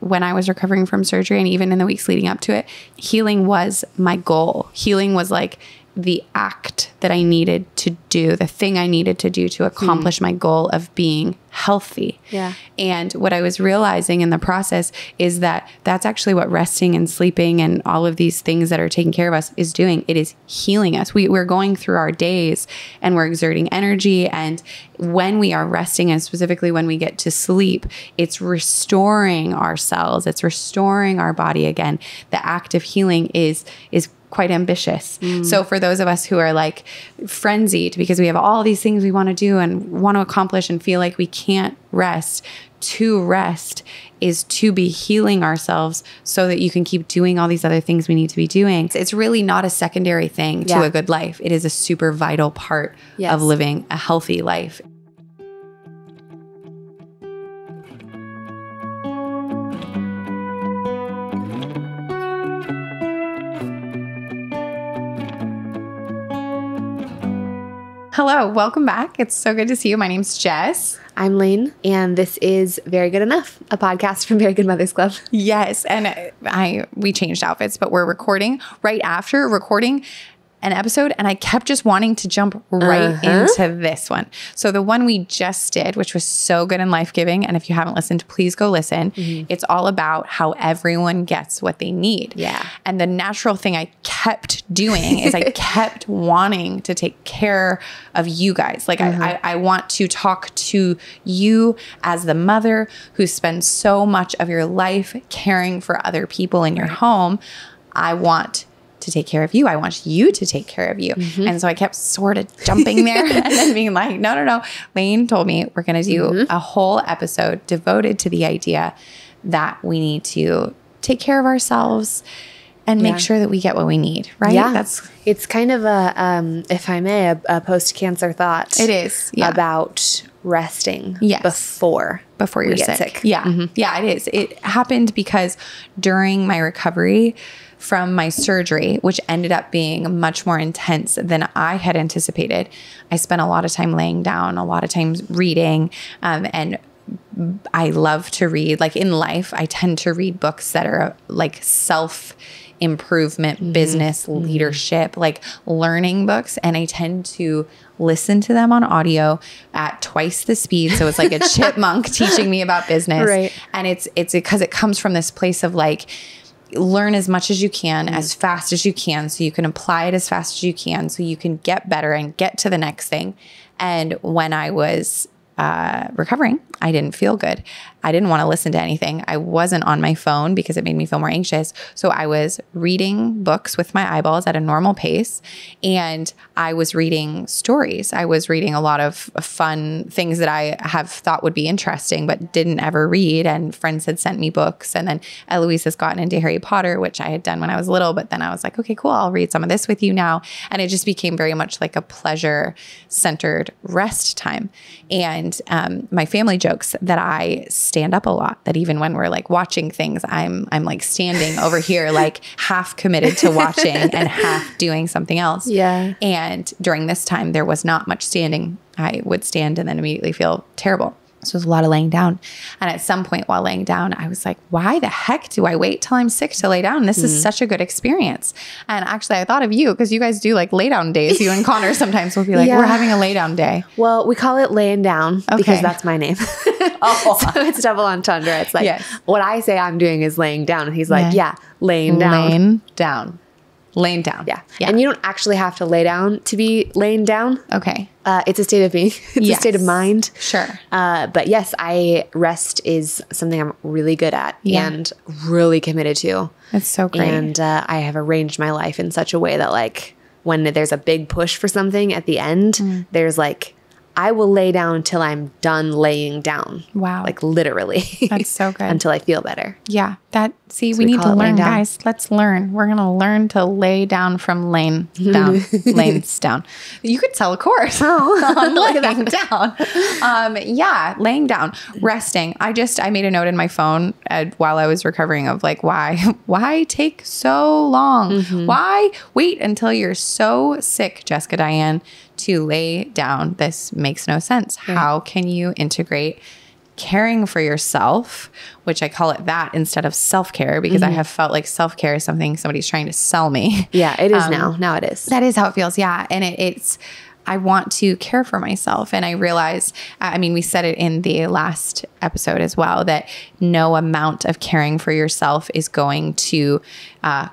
when I was recovering from surgery and even in the weeks leading up to it, healing was my goal. Healing was like the act that I needed to do, the thing I needed to do to accomplish my goal of being healthy. Yeah. And what I was realizing in the process is that that's actually what resting and sleeping and all of these things that are taking care of us is doing. It is healing us. We're going through our days and we're exerting energy. And when we are resting, and specifically when we get to sleep, it's restoring our cells. It's restoring our body again. The act of healing is quite ambitious. So for those of us who are like frenzied because we have all these things we want to do and want to accomplish and feel like we can't rest, to rest is to be healing ourselves so that you can keep doing all these other things we need to be doing. It's really not a secondary thing to a good life. It is a super vital part of living a healthy life. Hello, welcome back. It's so good to see you. My name's Jess. I'm Lane, and this is Very Good Enough, a podcast from Very Good Mothers Club. Yes, and we changed outfits, but we're recording right after recording an episode, and I kept just wanting to jump right into this one. So the one we just did, which was so good and life-giving, and if you haven't listened, please go listen. It's all about how everyone gets what they need. Yeah. And the natural thing I kept doing is I kept wanting to take care of you guys. Like I want to talk to you as the mother who spends so much of your life caring for other people in your home. I want to take care of you. I want you to take care of you. And so I kept sort of jumping there and then being like, no. Lane told me we're going to do a whole episode devoted to the idea that we need to take care of ourselves and make sure that we get what we need, right? Yeah. It's kind of a, if I may, a post-cancer thought. It is. About resting before you're sick. Yeah. Yeah, it is. It happened because during my recovery from my surgery, which ended up being much more intense than I had anticipated, I spent a lot of time laying down, a lot of times reading, and I love to read. Like in life, I tend to read books that are like self-improvement, business, leadership, like learning books. And I tend to listen to them on audio at twice the speed. So it's like a chipmunk teaching me about business. Right. And it's because it comes from this place of like, learn as much as you can, as fast as you can, so you can apply it as fast as you can, so you can get better and get to the next thing. And when I was recovering, I didn't feel good. I didn't want to listen to anything. I wasn't on my phone because it made me feel more anxious. So I was reading books with my eyeballs at a normal pace. And I was reading stories. I was reading a lot of fun things that I have thought would be interesting, but didn't ever read. And friends had sent me books. And then Eloise has gotten into Harry Potter, which I had done when I was little. But then I was like, okay, cool. I'll read some of this with you now. And it just became very much like a pleasure-centered rest time. And my family jokes that I stand up a lot, that even when we're like watching things, I'm like standing over here, like half committed to watching and half doing something else. Yeah. And during this time, there was not much standing. I would stand and then immediately feel terrible. So it was a lot of laying down. And at some point while laying down, I was like, why the heck do I wait till I'm sick to lay down? This is such a good experience. And actually I thought of you because you guys do like lay down days. You and Connor sometimes will be like, we're having a lay down day. Well, we call it laying down because that's my name. So it's double entendre. It's like what I say I'm doing is laying down. And he's like, laying down. Laying down. Yeah. And you don't actually have to lay down to be laying down. Okay. It's a state of being. It's a state of mind. Sure. But yes, rest is something I'm really good at and really committed to. It's so great. And I have arranged my life in such a way that like when there's a big push for something at the end, there's like, I will lay down till I'm done laying down. Wow. Like literally. That's so good. Until I feel better. Yeah. We need to learn, guys. Let's learn. We're going to learn to lay down from laying down. Lanes down. You could sell a course on laying down. Laying down, resting. I made a note in my phone while I was recovering of like, why take so long? Why wait until you're so sick, Jessica Diane, to lay down? This makes no sense. How can you integrate caring for yourself, which I call it that instead of self-care, because I have felt like self-care is something somebody's trying to sell me. Yeah, it is now. Now it is. That is how it feels. Yeah. And it's, I want to care for myself. And I realize, I mean, we said it in the last episode as well, that no amount of caring for yourself is going to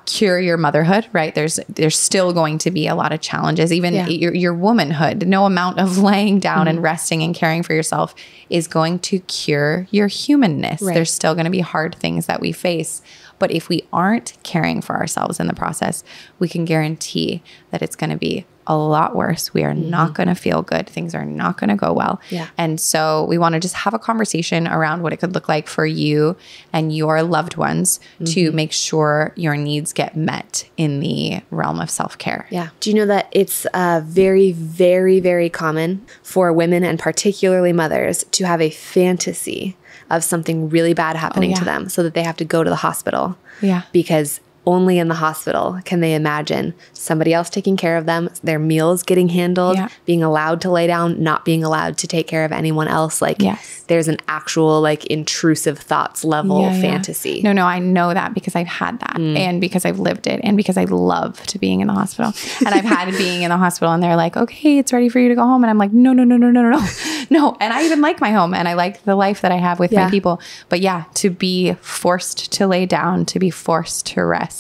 cure your motherhood, right? There's still going to be a lot of challenges, even your womanhood. No amount of laying down and resting and caring for yourself is going to cure your humanness. Right. There's still going to be hard things that we face. But if we aren't caring for ourselves in the process, we can guarantee that it's going to be a lot worse. We are not going to feel good. Things are not going to go well. Yeah. And so we want to just have a conversation around what it could look like for you and your loved ones to make sure your needs get met in the realm of self-care. Yeah. Do you know that it's very, very, very common for women and particularly mothers to have a fantasy of something really bad happening to them so that they have to go to the hospital? Yeah. Because only in the hospital can they imagine somebody else taking care of them, their meals getting handled, being allowed to lay down, not being allowed to take care of anyone else. Like there's an actual like intrusive thoughts level fantasy. No, I know that because I've had that and because I've lived it and because I loved being in the hospital. And I've had being in the hospital and they're like, okay, it's ready for you to go home. And I'm like, no. No. And I even like my home and I like the life that I have with my people. But to be forced to lay down, to be forced to rest.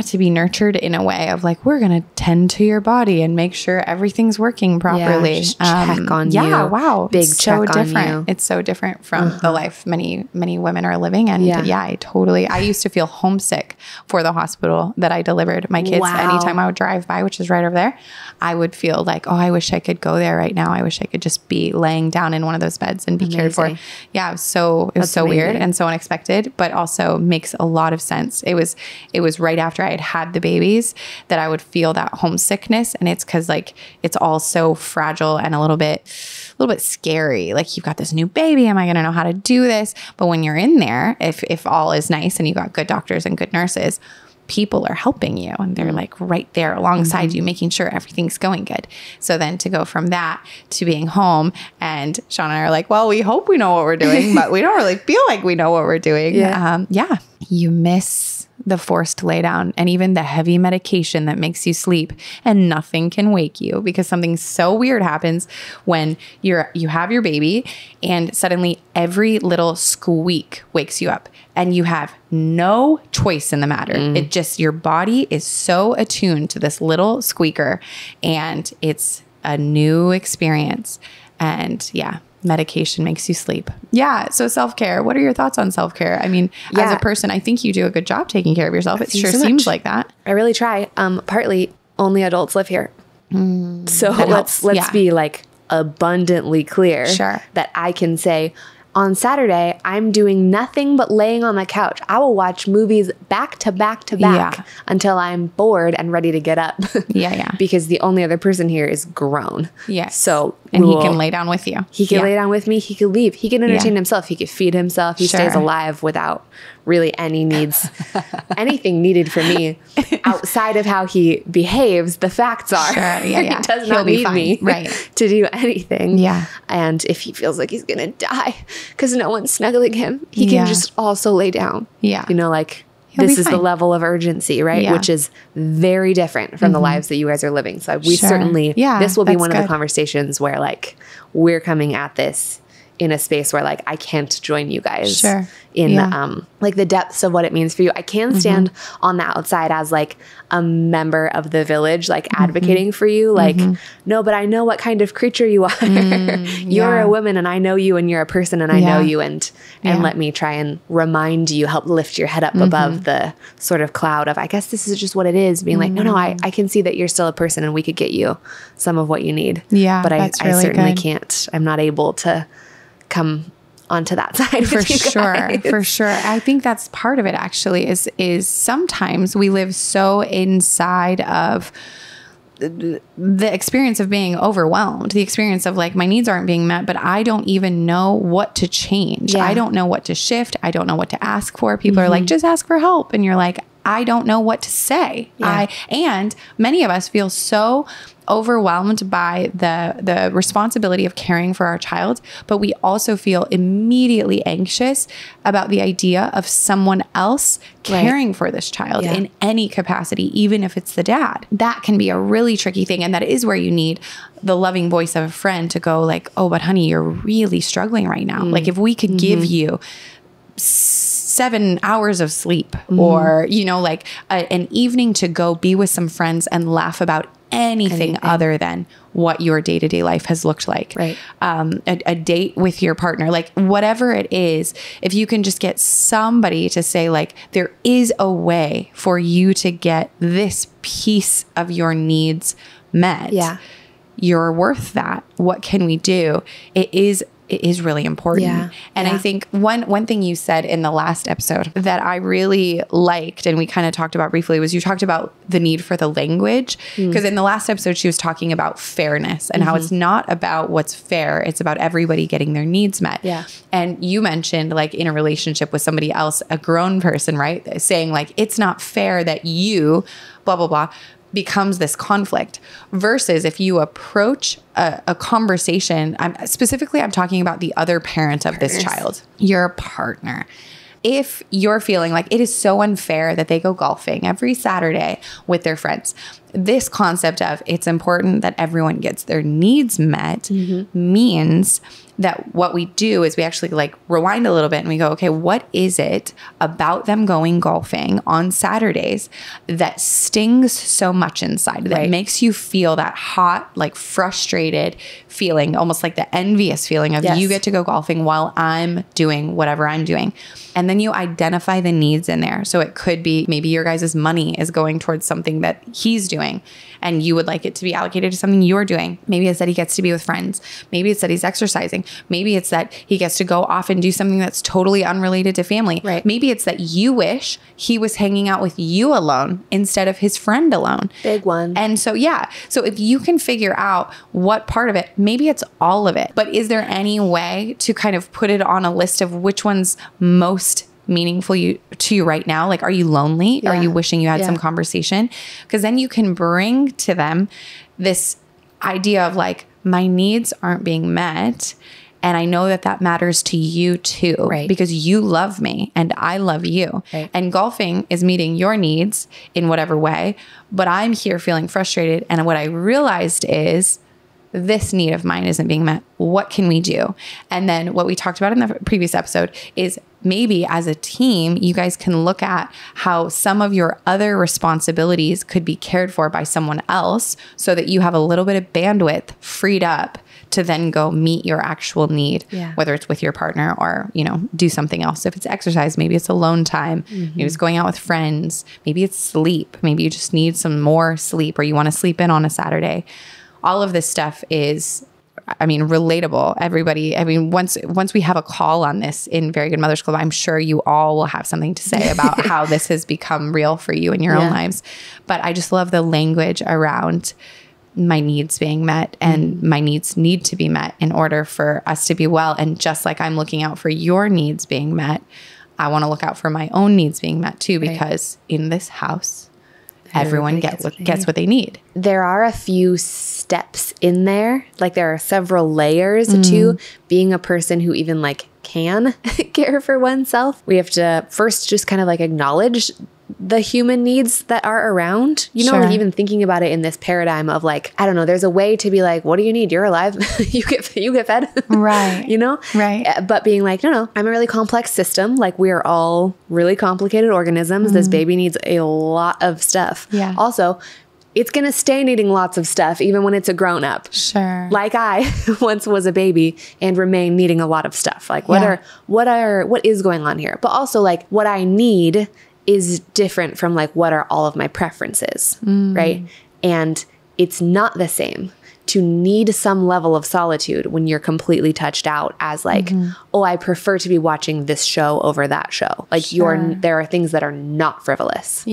To be nurtured in a way of like, we're going to tend to your body and make sure everything's working properly. Just check on you. Wow. Big it's check so different. On you. It's so different from the life many women are living. And I used to feel homesick for the hospital that I delivered my kids. Anytime I would drive by, which is right over there, I would feel like, oh, I wish I could go there right now. I wish I could just be laying down in one of those beds and be cared for. Yeah. It was so weird and so unexpected, but also makes a lot of sense. It was right after I had the babies that I would feel that homesickness. And it's because like, it's all so fragile and a little bit scary. Like you've got this new baby. Am I going to know how to do this? But when you're in there, if all is nice and you've got good doctors and good nurses, people are helping you and they're like right there alongside you, making sure everything's going good. So then to go from that to being home, and Sean and I are like, well, we hope we know what we're doing, but we don't really feel like we know what we're doing. You miss the forced lay down and even the heavy medication that makes you sleep, and nothing can wake you because something so weird happens when you have your baby and suddenly every little squeak wakes you up and you have no choice in the matter. It just, your body is so attuned to this little squeaker and it's a new experience. And medication makes you sleep. So self-care. What are your thoughts on self-care? I mean, as a person, I think you do a good job taking care of yourself. It sure seems like that. I really try. Partly only adults live here. So let's be like abundantly clear that I can say, on Saturday, I'm doing nothing but laying on the couch. I will watch movies back to back to back until I'm bored and ready to get up. Because the only other person here is grown. So and he can lay down with you. He can lay down with me. He could leave. He can entertain himself. He could feed himself. He stays alive without really any needs, anything needed from me outside of how he behaves. The facts are he does not need me to do anything. And if he feels like he's going to die because no one's snuggling him, he can just also lay down. You know, like this is the level of urgency, right? Which is very different from the lives that you guys are living. So we certainly, this will be one of the conversations where like we're coming at this in a space where like I can't join you guys in like the depths of what it means for you. I can stand on the outside as like a member of the village, like advocating for you. Like, no, but I know what kind of creature you are. You're a woman and I know you and you're a person and I know you and let me try and remind you, help lift your head up above the sort of cloud of, I guess this is just what it is, being like, no, I can see that you're still a person and we could get you some of what you need. But I certainly can't. I'm not able to come onto that side for sure. I think that's part of it actually is sometimes we live so inside of the experience of being overwhelmed, the experience of like my needs aren't being met, but I don't even know what to change. I don't know what to shift. I don't know what to ask for. People are like, just ask for help. And you're like, I don't know what to say. Yeah. And many of us feel so overwhelmed by the responsibility of caring for our child, but we also feel immediately anxious about the idea of someone else caring for this child in any capacity, even if it's the dad. That can be a really tricky thing. And that is where you need the loving voice of a friend to go like, oh, but honey, you're really struggling right now. Like if we could give you 7 hours of sleep or, you know, like an evening to go be with some friends and laugh about anything other than what your day-to-day life has looked like. Right. A date with your partner, like whatever it is, if you can just get somebody to say like, there is a way for you to get this piece of your needs met. Yeah. You're worth that. What can we do? It is really important. Yeah. And I think one thing you said in the last episode that I really liked, and we kind of talked about briefly, was you talked about the need for the language. Because in the last episode, she was talking about fairness and how it's not about what's fair. It's about everybody getting their needs met. Yeah. And you mentioned like in a relationship with somebody else, a grown person, right? Saying like, it's not fair that you blah, blah, blah, becomes this conflict versus if you approach a conversation. I'm talking about the other parent of this child, your partner. If you're feeling like it is so unfair that they go golfing every Saturday with their friends, this concept of it's important that everyone gets their needs met means that what we do is we actually like rewind a little bit and we go, okay, what is it about them going golfing on Saturdays that stings so much inside, that makes you feel that hot, like frustrated feeling, almost like the envious feeling of you get to go golfing while I'm doing whatever I'm doing. And then you identify the needs in there. So it could be maybe your guys' money is going towards something that he's doing and you would like it to be allocated to something you're doing. Maybe it's that he gets to be with friends. Maybe it's that he's exercising. Maybe it's that he gets to go off and do something that's totally unrelated to family. Right. Maybe it's that you wish he was hanging out with you alone instead of his friend alone. Big one. And so, so if you can figure out what part of it, maybe it's all of it, but is there any way to kind of put it on a list of which one's most meaningful to you right now? Like, are you lonely? Are you wishing you had some conversation? Because then you can bring to them this idea of like, my needs aren't being met. And I know that that matters to you too, because you love me and I love you. And golfing is meeting your needs in whatever way, but I'm here feeling frustrated. And what I realized is this need of mine isn't being met. What can we do? And then what we talked about in the previous episode is maybe as a team, you guys can look at how some of your other responsibilities could be cared for by someone else so that you have a little bit of bandwidth freed up to then go meet your actual need, whether it's with your partner or, you know, do something else. If it's exercise, maybe it's alone time, maybe it's going out with friends, maybe it's sleep, maybe you just need some more sleep or you want to sleep in on a Saturday. All of this stuff is, I mean, relatable. Everybody, I mean, once we have a call on this in Very Good Mothers Club, I'm sure you all will have something to say about how this has become real for you in your own lives. But I just love the language around my needs being met, and my needs need to be met in order for us to be well. And just like I'm looking out for your needs being met, I want to look out for my own needs being met too, because in this house, everyone gets what they need. There are a few steps in there. Like there are several layers to being a person who even like can care for oneself. We have to first just kind of like acknowledge the human needs that are around, you know, like even thinking about it in this paradigm of like, I don't know, there's a way to be like, what do you need? You're alive. you get fed. Right. You know? Right. But being like, no, I'm a really complex system. Like we are all really complicated organisms. This baby needs a lot of stuff. Yeah. Also, it's going to stay needing lots of stuff even when it's a grown up. Sure. Like I once was a baby and remain needing a lot of stuff. Like what is going on here? But also like what I need is different from like what are all of my preferences, right? And it's not the same to need some level of solitude when you're completely touched out as like, oh, I prefer to be watching this show over that show. Like there are things that are not frivolous.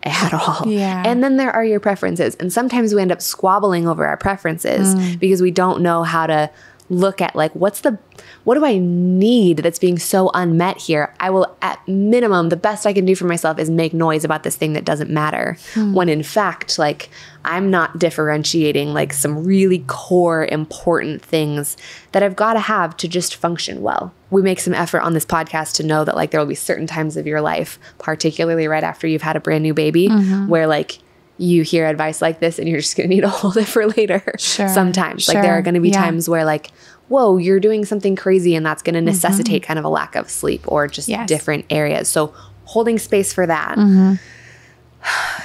At all. And then there are your preferences. And sometimes we end up squabbling over our preferences because we don't know how to look at like, what do I need that's being so unmet here? I will, at minimum, the best I can do for myself is make noise about this thing that doesn't matter. When in fact, like, I'm not differentiating like some really core important things that I've got to have to just function well. We make some effort on this podcast to know that like there will be certain times of your life, particularly right after you've had a brand new baby, where like you hear advice like this and you're just going to need to hold it for later. Sometimes like there are going to be times where like, whoa, you're doing something crazy and that's going to necessitate kind of a lack of sleep or just different areas. So holding space for that.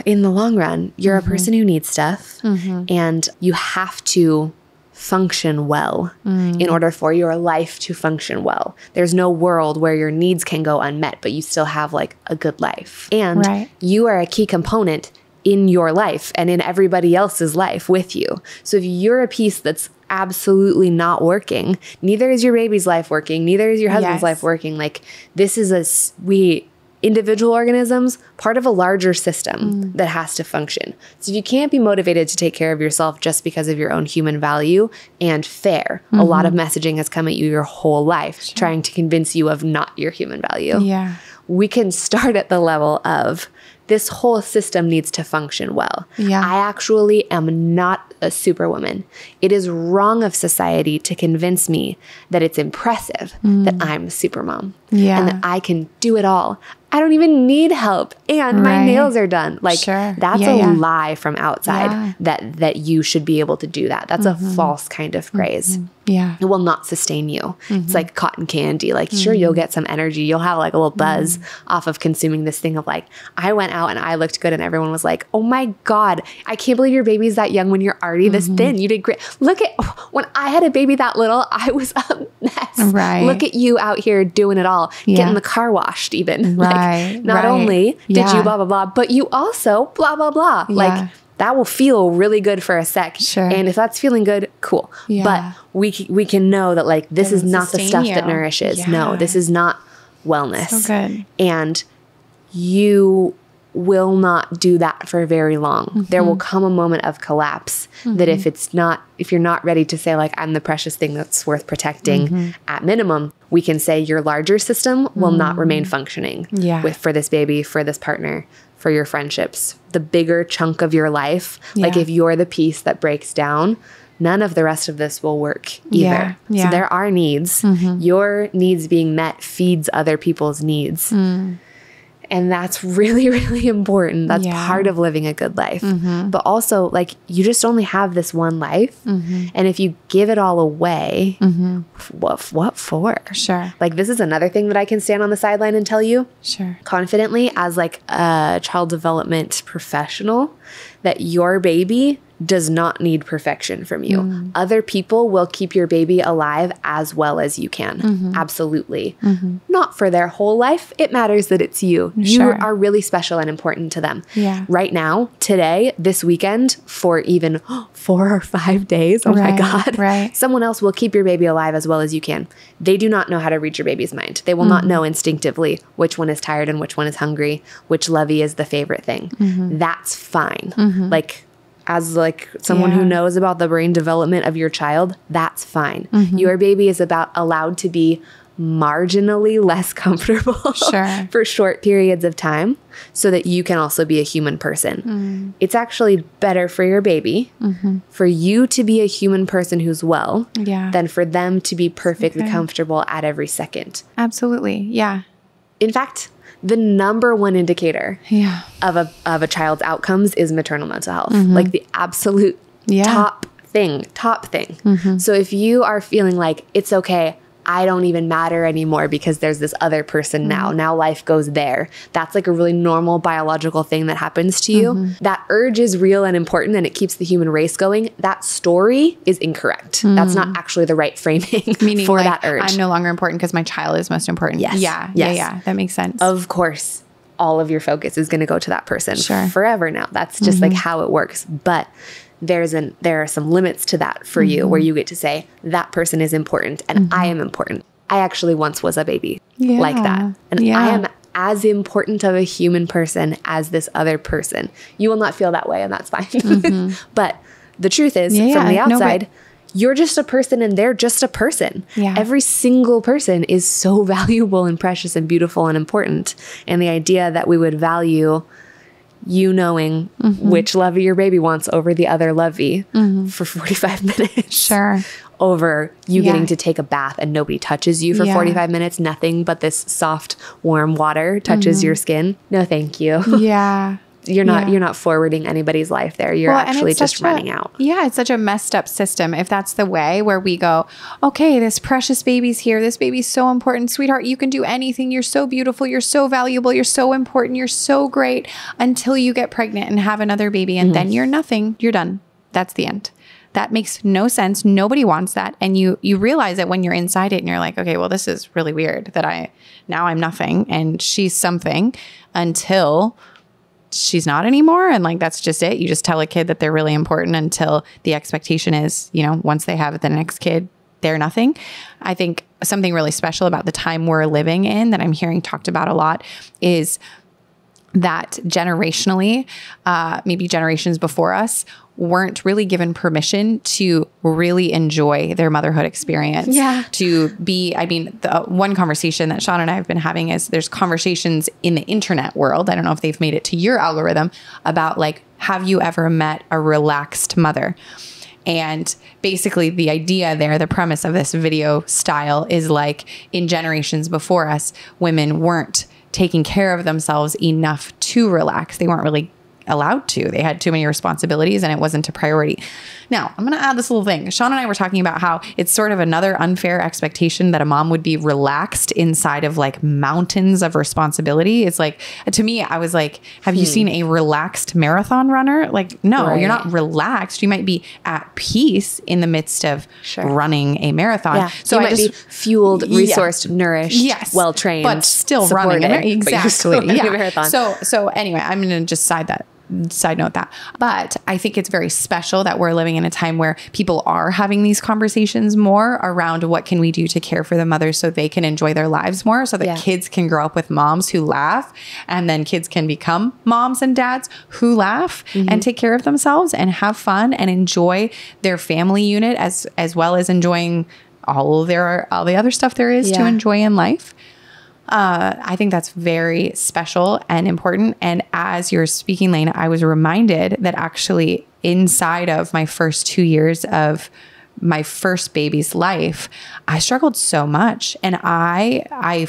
In the long run, you're a person who needs stuff and you have to function well in order for your life to function well. There's no world where your needs can go unmet, but you still have like a good life. And you are a key component in your life and in everybody else's life with you. So if you're a piece that's absolutely not working, neither is your baby's life working, neither is your husband's life working. Like this is individual organisms, part of a larger system that has to function. So if you can't be motivated to take care of yourself just because of your own human value and fair, a lot of messaging has come at you your whole life trying to convince you of not your human value. We can start at the level of this whole system needs to function well. I actually am not a superwoman. It is wrong of society to convince me that it's impressive that I'm a supermom and that I can do it all. I don't even need help and my nails are done. Like that's a lie from outside that you should be able to do that. That's a false kind of praise. It will not sustain you. It's like cotton candy. Like sure, you'll get some energy. You'll have like a little buzz off of consuming this thing of like, I went out and I looked good and everyone was like, oh my God, I can't believe your baby's that young when you're already this thin. You did great. Look at when I had a baby that little, I was a mess. Look at you out here doing it all, getting the car washed even. Like not only did you blah, blah, blah, but you also blah, blah, blah. Like that will feel really good for a sec. And if that's feeling good, cool. But we can know that like, this is not the stuff that nourishes. No, this is not wellness. So good. And you will not do that for very long. There will come a moment of collapse that if you're not ready to say like, I'm the precious thing that's worth protecting, at minimum, we can say your larger system will not remain functioning for this baby, for this partner, for your friendships. The bigger chunk of your life, like if you're the piece that breaks down, none of the rest of this will work either. So there are needs. Your needs being met feeds other people's needs. And that's really, really important. That's part of living a good life. But also, like, you just only have this one life. And if you give it all away, what for? Like, this is another thing that I can stand on the sideline and tell you confidently as, like, a child development professional that your baby does not need perfection from you. Other people will keep your baby alive as well as you can. Absolutely. Not for their whole life. It matters that it's you. You are really special and important to them. Right now, today, this weekend, for even 4 or 5 days, oh my God, someone else will keep your baby alive as well as you can. They do not know how to read your baby's mind. They will not know instinctively which one is tired and which one is hungry, which lovey is the favorite thing. That's fine. Like, as like someone who knows about the brain development of your child, that's fine. Your baby is allowed to be marginally less comfortable for short periods of time so that you can also be a human person. It's actually better for your baby, for you to be a human person who's well, than for them to be perfectly comfortable at every second. Absolutely. In fact, the number one indicator of a child's outcomes is maternal mental health. Like the absolute top thing. So if you are feeling like it's okay, I don't even matter anymore because there's this other person now life goes there. That's like a really normal biological thing that happens to you. That urge is real and important and it keeps the human race going. That story is incorrect. That's not actually the right framing meaning for like, that urge. I'm no longer important because my child is most important. Yeah. That makes sense. Of course, all of your focus is going to go to that person forever now. That's just like how it works. But there are some limits to that for you where you get to say that person is important and I am important. I actually once was a baby like that. And I am as important of a human person as this other person. You will not feel that way and that's fine. But the truth is from the outside, you're just a person and they're just a person. Yeah. Every single person is so valuable and precious and beautiful and important. And the idea that we would value you knowing which lovey your baby wants over the other lovey for 45 minutes. Sure. Over you getting to take a bath and nobody touches you for 45 minutes. Nothing but this soft, warm water touches your skin. No, thank you. Yeah. You're not forwarding anybody's life there. You're actually just running out. Yeah, it's such a messed up system. If that's the way where we go, okay, this precious baby's here. This baby's so important. Sweetheart, you can do anything. You're so beautiful. You're so valuable. You're so important. You're so great until you get pregnant and have another baby. And then you're nothing. You're done. That's the end. That makes no sense. Nobody wants that. And you realize it when you're inside it and you're like, okay, well, this is really weird that now I'm nothing and she's something until she's not anymore. And like, that's just it. You just tell a kid that they're really important until the expectation is, once they have the next kid, they're nothing. I think something really special about the time we're living in that I'm hearing talked about a lot is that generationally, maybe generations before us weren't really given permission to really enjoy their motherhood experience. Yeah. The one conversation that Sean and I have been having is there's conversations in the internet world. I don't know if they've made it to your algorithm about like, have you ever met a relaxed mother? And basically the idea there, the premise of this video style is like in generations before us, women weren't taking care of themselves enough to relax. They weren't really allowed to. They had too many responsibilities and it wasn't a priority. Now, I'm going to add this little thing. Sean and I were talking about how it's sort of another unfair expectation that a mom would be relaxed inside of like mountains of responsibility. It's like, to me, I was like, have you seen a relaxed marathon runner? Like, no, you're not relaxed. You might be at peace in the midst of running a marathon. Yeah. So you might be fueled, resourced, nourished, well-trained, but still running it. Exactly. Marathon. So anyway, I'm going to just side note that. But I think it's very special that we're living in a time where people are having these conversations more around what can we do to care for the mothers so they can enjoy their lives more, so that kids can grow up with moms who laugh, and then kids can become moms and dads who laugh and take care of themselves and have fun and enjoy their family unit as well as enjoying all the other stuff there is to enjoy in life. I think that's very special and important. And as you're speaking, Lane, I was reminded that actually inside of my first 2 years of my first baby's life, I struggled so much. And I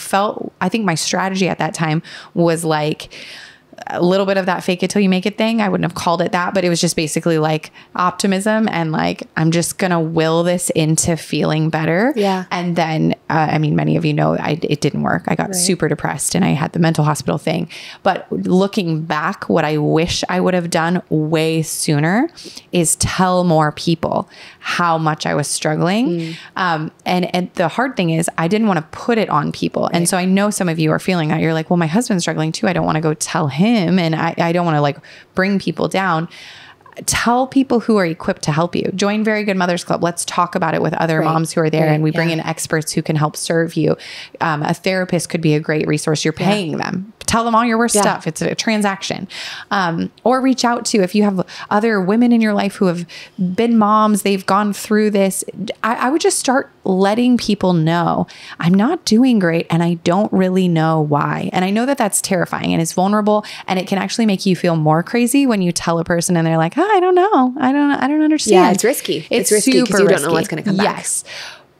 think my strategy at that time was like a little bit of that fake it till you make it thing. I wouldn't have called it that, but it was just basically like optimism and like, I'm just going to will this into feeling better. Yeah. And then, many of you know, it didn't work. I got super depressed and I had the mental hospital thing. But looking back, what I wish I would have done way sooner is tell more people how much I was struggling. And the hard thing is I didn't want to put it on people. And so I know some of you are feeling that. You're like, well, my husband's struggling too. I don't want to go tell him. And I don't want to like bring people down. Tell people who are equipped to help you. Join Very Good Mothers Club. Let's talk about it with other moms who are there. And we bring in experts who can help serve you. A therapist could be a great resource. You're paying them. Tell them all your worst stuff. It's a transaction. Or reach out to, if you have other women in your life who have been moms, they've gone through this. I would just start letting people know I'm not doing great and I don't really know why. And I know that that's terrifying and it's vulnerable, and it can actually make you feel more crazy when you tell a person and they're like, I don't know. I don't understand. Yeah, it's risky. It's risky because you don't know what's going to come back. Yes.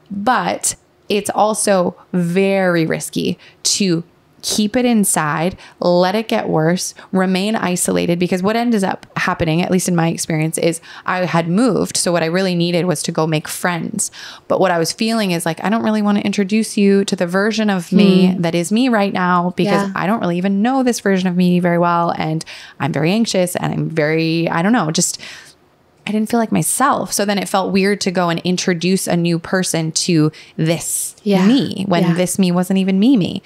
But it's also very risky to keep it inside, let it get worse, remain isolated, because what ends up happening, at least in my experience, is I had moved. So what I really needed was to go make friends. But what I was feeling is like, I don't really want to introduce you to the version of me that is me right now, because I don't really even know this version of me very well. And I'm very anxious and I'm very, I didn't feel like myself. So then it felt weird to go and introduce a new person to this me when this me wasn't even me.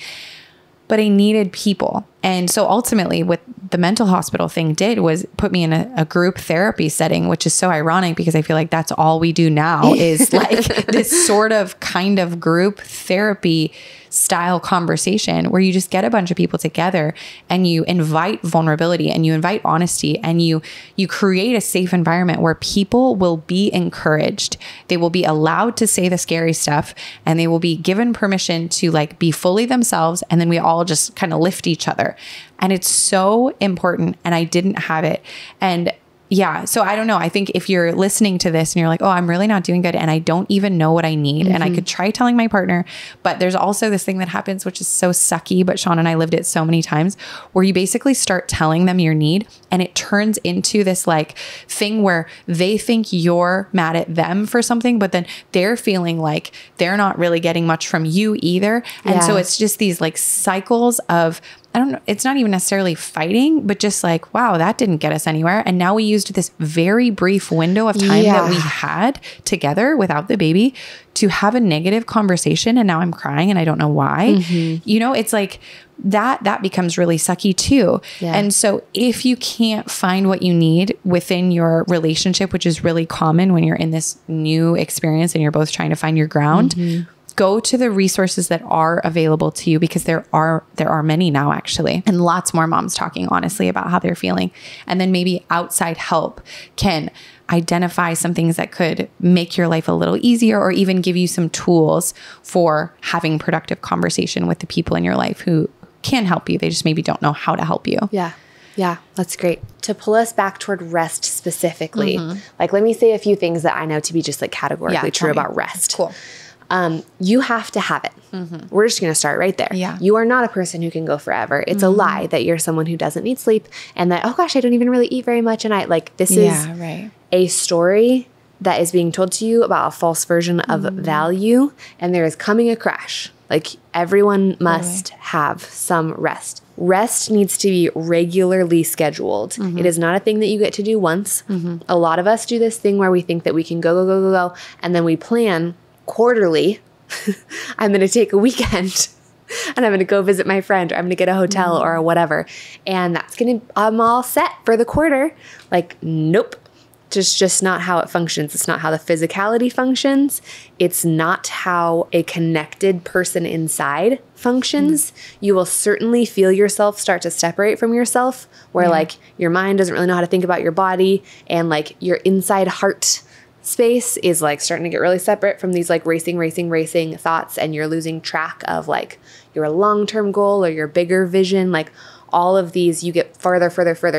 But I needed people. And so ultimately what the mental hospital thing did was put me in a group therapy setting, which is so ironic because I feel like that's all we do now is like this sort of kind of group therapy style conversation where you just get a bunch of people together and you invite vulnerability and you invite honesty and you create a safe environment where people will be encouraged. They will be allowed to say the scary stuff and they will be given permission to like be fully themselves. And then we all just kind of lift each other. And it's so important. And I didn't have it. And yeah. So I don't know. I think if you're listening to this and you're like, oh, I'm really not doing good and I don't even know what I need. And I could try telling my partner, but there's also this thing that happens, which is so sucky, but Sean and I lived it so many times, where you basically start telling them your need and it turns into this like thing where they think you're mad at them for something, but then they're feeling like they're not really getting much from you either. And so it's just these like cycles of, I don't know, it's not even necessarily fighting, but just like, wow, that didn't get us anywhere. And now we used this very brief window of time that we had together without the baby to have a negative conversation. And now I'm crying and I don't know why. You know, it's like that becomes really sucky too. And so if you can't find what you need within your relationship, which is really common when you're in this new experience and you're both trying to find your ground, go to the resources that are available to you, because there are many now actually, and lots more moms talking honestly about how they're feeling. And then maybe outside help can identify some things that could make your life a little easier, or even give you some tools for having productive conversation with the people in your life who can help you. They just maybe don't know how to help you. Yeah, that's great. To pull us back toward rest specifically, like let me say a few things that I know to be just like categorically true about rest. Cool. You have to have it. We're just going to start right there. You are not a person who can go forever. It's a lie that you're someone who doesn't need sleep and that, oh gosh, I don't even really eat very much. And I like, this is a story that is being told to you about a false version of value. And there is coming a crash. Like everyone must have some rest. Rest needs to be regularly scheduled. It is not a thing that you get to do once. A lot of us do this thing where we think that we can go. And then we plan quarterly. I'm going to take a weekend and I'm going to go visit my friend, or I'm going to get a hotel or whatever. And that's going to, I'm all set for the quarter. Like, nope. Just not how it functions. It's not how the physicality functions. It's not how a connected person inside functions. You will certainly feel yourself start to separate from yourself, where like your mind doesn't really know how to think about your body, and like your inside heart space is like starting to get really separate from these like racing thoughts, and you're losing track of like your long-term goal or your bigger vision. Like all of these, you get further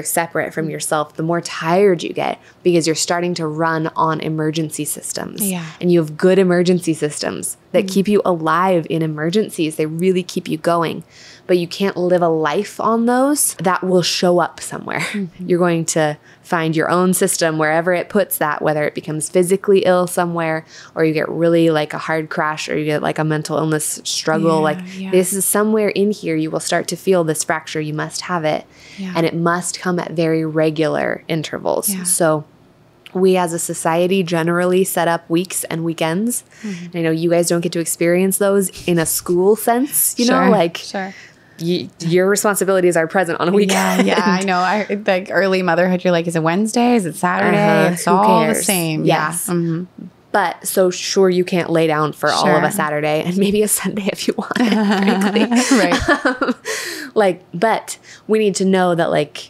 separate from yourself the more tired you get, because you're starting to run on emergency systems. And you have good emergency systems that keep you alive in emergencies. They really keep you going. But you can't live a life on those. That will show up somewhere. You're going to find your own system wherever it puts that, whether it becomes physically ill somewhere, or you get really like a hard crash, or you get like a mental illness struggle. This is somewhere in here you will start to feel this fracture. You must have it. And it must come at very regular intervals. So we as a society generally set up weeks and weekends. And I know you guys don't get to experience those in a school sense, you know, like your responsibilities are present on a weekend. I know. Like early motherhood, you're like, is it Wednesday? Is it Saturday? It's all the same. Yes. But so sure, you can't lay down for all of a Saturday and maybe a Sunday if you want, frankly. But we need to know that like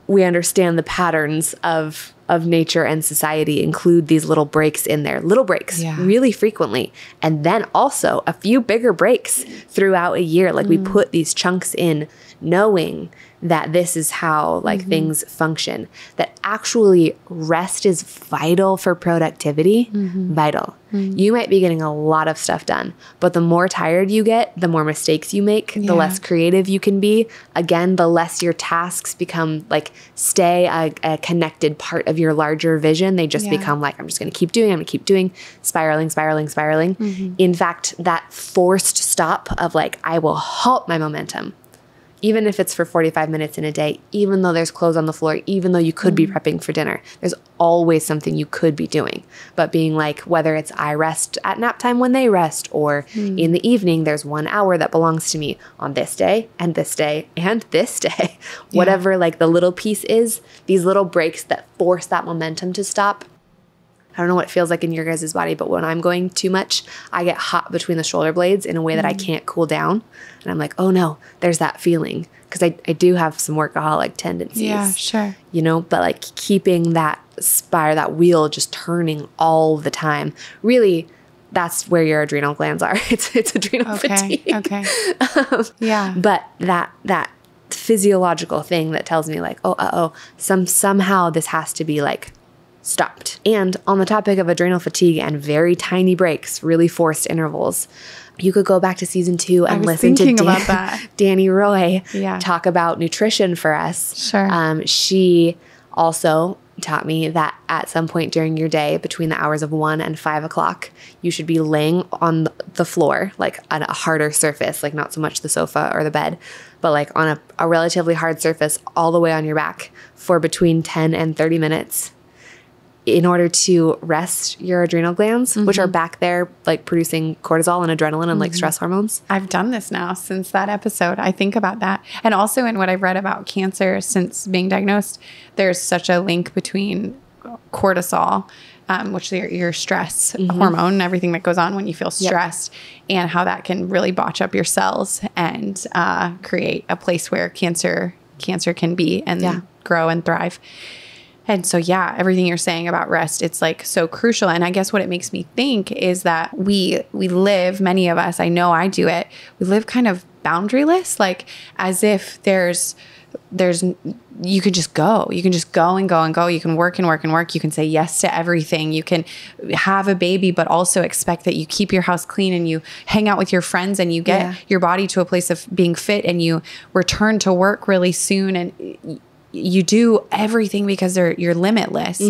we understand the patterns of nature and society include these little breaks in there, really frequently. And then also a few bigger breaks throughout a year. Like we put these chunks in knowing that this is how like things function, that actually rest is vital for productivity, vital. You might be getting a lot of stuff done, but the more tired you get, the more mistakes you make, the less creative you can be. Again, the less your tasks become like stay a connected part of your larger vision. They just become like, I'm just going to keep doing, spiraling. In fact, that forced stop of like, I will halt my momentum. Even if it's for 45 minutes in a day, even though there's clothes on the floor, even though you could be prepping for dinner, there's always something you could be doing. But being like, whether it's I rest at nap time when they rest, or in the evening, there's 1 hour that belongs to me on this day and this day and this day. Whatever like the little piece is, these little breaks that force that momentum to stop I don't know what it feels like in your guys' body, but when I'm going too much, I get hot between the shoulder blades in a way that I can't cool down. And I'm like, oh no, there's that feeling. Because I do have some workaholic tendencies. Yeah, sure. You know, but like keeping that that wheel just turning all the time. Really, that's where your adrenal glands are. It's adrenal fatigue. Okay. Yeah. But that physiological thing that tells me like, somehow this has to be like stopped. And on the topic of adrenal fatigue and very tiny breaks, really forced intervals, you could go back to season 2 and listen to Danny Roy talk about nutrition for us. Sure. She also taught me that at some point during your day, between the hours of 1 and 5 o'clock, you should be laying on the floor, like on a harder surface, like not so much the sofa or the bed, but like on a relatively hard surface all the way on your back for between 10 and 30 minutes in order to rest your adrenal glands, which are back there like producing cortisol and adrenaline and like stress hormones. I've done this now since that episode. I think about that. And also in what I've read about cancer since being diagnosed, there's such a link between cortisol, which is your stress hormone and everything that goes on when you feel stressed, and how that can really botch up your cells and create a place where cancer can be and grow and thrive. And so, everything you're saying about rest, it's like so crucial. And I guess what it makes me think is that we live, many of us, I know I do it, we live kind of boundaryless, like as if there's, you can just go. You can just go and go and go. You can work and work and work. You can say yes to everything. You can have a baby, but also expect that you keep your house clean and you hang out with your friends and you get your body to a place of being fit and you return to work really soon. And you do everything because you're limitless.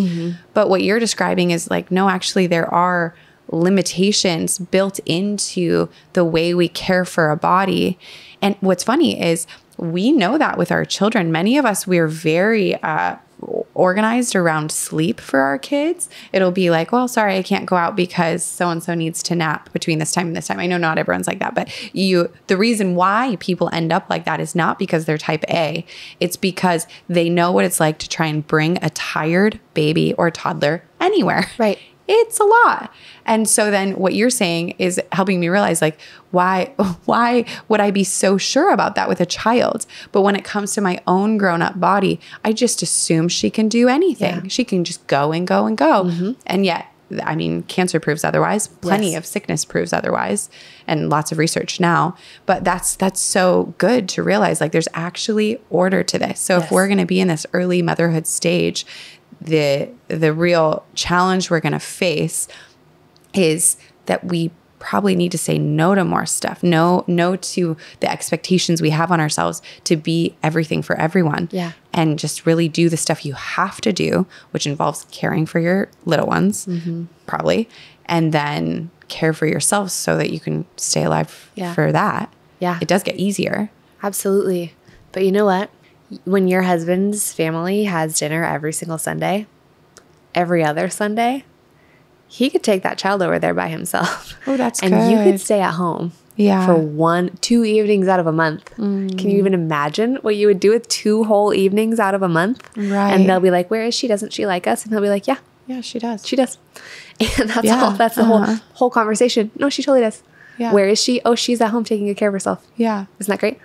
But what you're describing is like, no, actually there are limitations built into the way we care for a body. And what's funny is we know that with our children. Many of us, we're very organized around sleep for our kids. It'll be like, well, sorry, I can't go out because so-and-so needs to nap between this time and this time. I know not everyone's like that, but the reason why people end up like that is not because they're type A. It's because they know what it's like to try and bring a tired baby or toddler anywhere. Right. It's a lot. And so then what you're saying is helping me realize like, why would I be so sure about that with a child? But when it comes to my own grown-up body, I just assume she can do anything. She can just go and go and go. And yet, I mean, cancer proves otherwise. Plenty of sickness proves otherwise, and lots of research now. But that's so good to realize like there's actually order to this. So if we're going to be in this early motherhood stage, the real challenge we're going to face is that we probably need to say no to more stuff. No to the expectations we have on ourselves to be everything for everyone. Yeah. And just really do the stuff you have to do, which involves caring for your little ones, probably, and then care for yourself so that you can stay alive for that. Yeah. It does get easier. Absolutely. But you know what? When your husband's family has dinner every single Sunday, every other Sunday, he could take that child over there by himself. Oh, that's good. And you could stay at home for 1-2 evenings out of a month. Can you even imagine what you would do with 2 whole evenings out of a month? Right. And they'll be like, where is she? Doesn't she like us? And he'll be like, yeah, she does. She does. And that's all. That's the whole conversation. No, she totally does. Yeah. Where is she? Oh, she's at home taking good care of herself. Yeah. Isn't that great?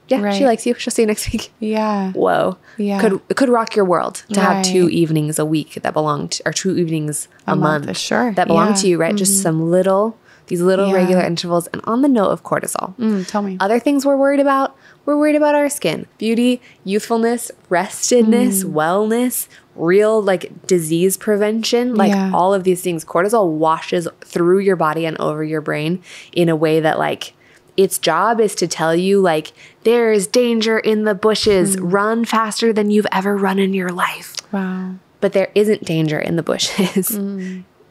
Yeah, she likes you. She'll see you next week. Yeah. Whoa. Yeah. It could rock your world to have 2 evenings a week that belong to, or 2 evenings a month. Sure. That belong to you, right? Just these little regular intervals. And on the note of cortisol, tell me. Other things we're worried about our skin, beauty, youthfulness, restedness, wellness, real like disease prevention, like all of these things. Cortisol washes through your body and over your brain in a way that like, its job is to tell you like there is danger in the bushes. Run faster than you've ever run in your life. Wow. But there isn't danger in the bushes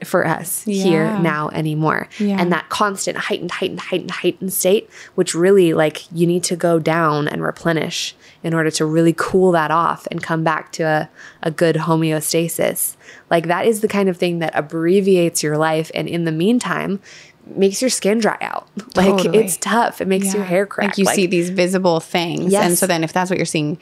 for us here now anymore. Yeah. And that constant heightened state, which really like you need to go down and replenish in order to really cool that off and come back to a good homeostasis. Like that is the kind of thing that abbreviates your life. And in the meantime, makes your skin dry out. Like it's tough. It makes your hair crack. Like you see these visible things. And so then if that's what you're seeing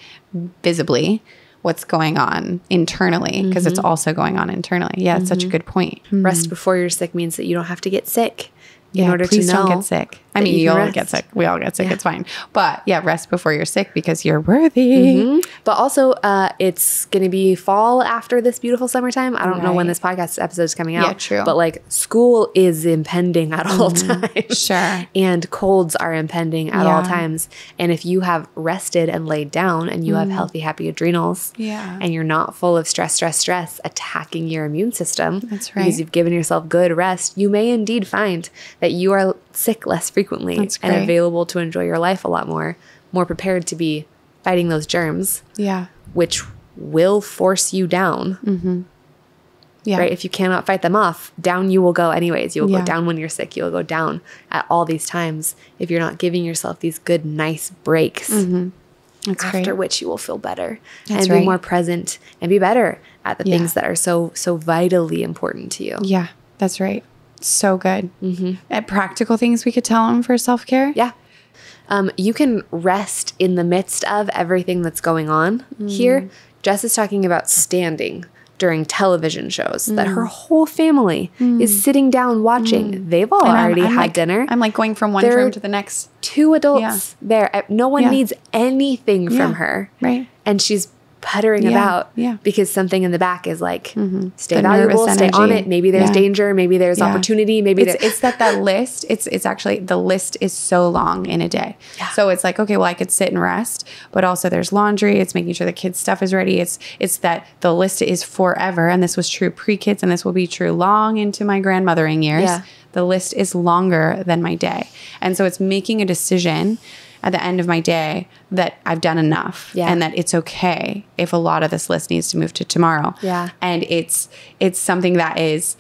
visibly, what's going on internally, because it's also going on internally. Yeah, it's such a good point. Rest before you're sick means that you don't have to get sick in order to know. Please don't get sick. I mean, you all get sick. We all get sick. It's fine. But yeah, rest before you're sick because you're worthy. But also, it's going to be fall after this beautiful summertime. I don't know when this podcast episode is coming out. Yeah, true. But like school is impending at all times. Sure. And colds are impending at all times. And if you have rested and laid down and you have healthy, happy adrenals, and you're not full of stress attacking your immune system, that's right, because you've given yourself good rest, you may indeed find that you are sick less frequently and available to enjoy your life a lot more prepared to be fighting those germs, which will force you down. Right? If you cannot fight them off, down you will go anyways. You will go down when you're sick. You will go down at all these times if you're not giving yourself these good, nice breaks. After which you will feel better and be more present and be better at the things that are so vitally important to you. Yeah, that's right. So good. At practical things we could tell them for self-care. Yeah. You can rest in the midst of everything that's going on here. Jess is talking about standing during television shows that her whole family is sitting down watching. They've all already had dinner. I'm like going from one room to the next. 2 adults there. No one needs anything from her. Right. And she's puttering about because something in the back is like, stay The valuable, nervous stay on energy. it. Maybe there's danger. Maybe there's opportunity. Maybe it's that list. It's actually, the list is so long in a day. So it's like, okay, well, I could sit and rest, but also there's laundry. It's making sure the kids' stuff is ready. It's that the list is forever. And this was true pre-kids, and this will be true long into my grandmothering years. The list is longer than my day. And so it's making a decision at the end of my day that I've done enough and that it's okay if a lot of this list needs to move to tomorrow. And it's something that is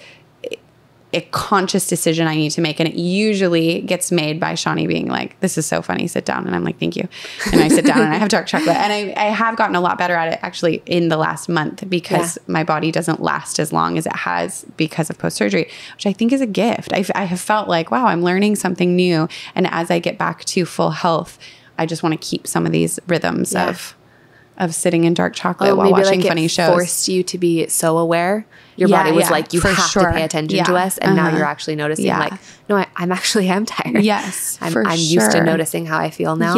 a conscious decision I need to make. And it usually gets made by Shawnee being like, this is so funny, sit down. And I'm like, thank you. And I sit down and I have dark chocolate. And I have gotten a lot better at it actually in the last month because my body doesn't last as long as it has because of post-surgery, which I think is a gift. I have felt like, wow, I'm learning something new. And as I get back to full health, I just want to keep some of these rhythms of sitting in dark chocolate while watching funny shows. Forced you to be so aware. Your body was like, you have to pay attention to us. And now you're actually noticing like, no, I'm tired. Yes, I'm used to noticing how I feel now.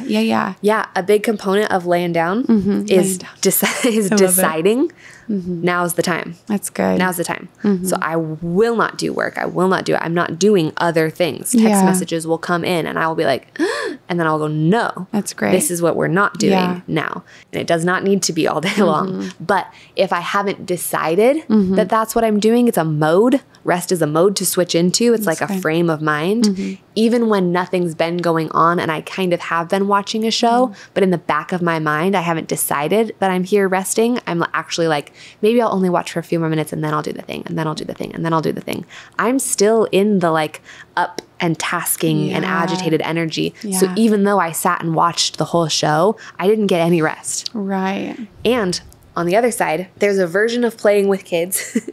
Yeah. A big component of laying down is deciding now's the time. That's good. Now's the time. So I will not do work. I will not do it. I'm not doing other things. Text messages will come in and I will be like, and then I'll go, no. That's great. This is what we're not doing now. And it does not need to be all day long. But if I haven't decided that that's what I'm doing, it's a mode. Rest is a mode to switch into. It's like a frame of mind. Even when nothing's been going on and I kind of have been watching a show, but in the back of my mind, I haven't decided that I'm here resting. I'm actually like, maybe I'll only watch for a few more minutes and then I'll do the thing and then I'll do the thing and then I'll do the thing. I'm still in the like up and tasking and agitated energy. So even though I sat and watched the whole show, I didn't get any rest. Right. And on the other side, there's a version of playing with kids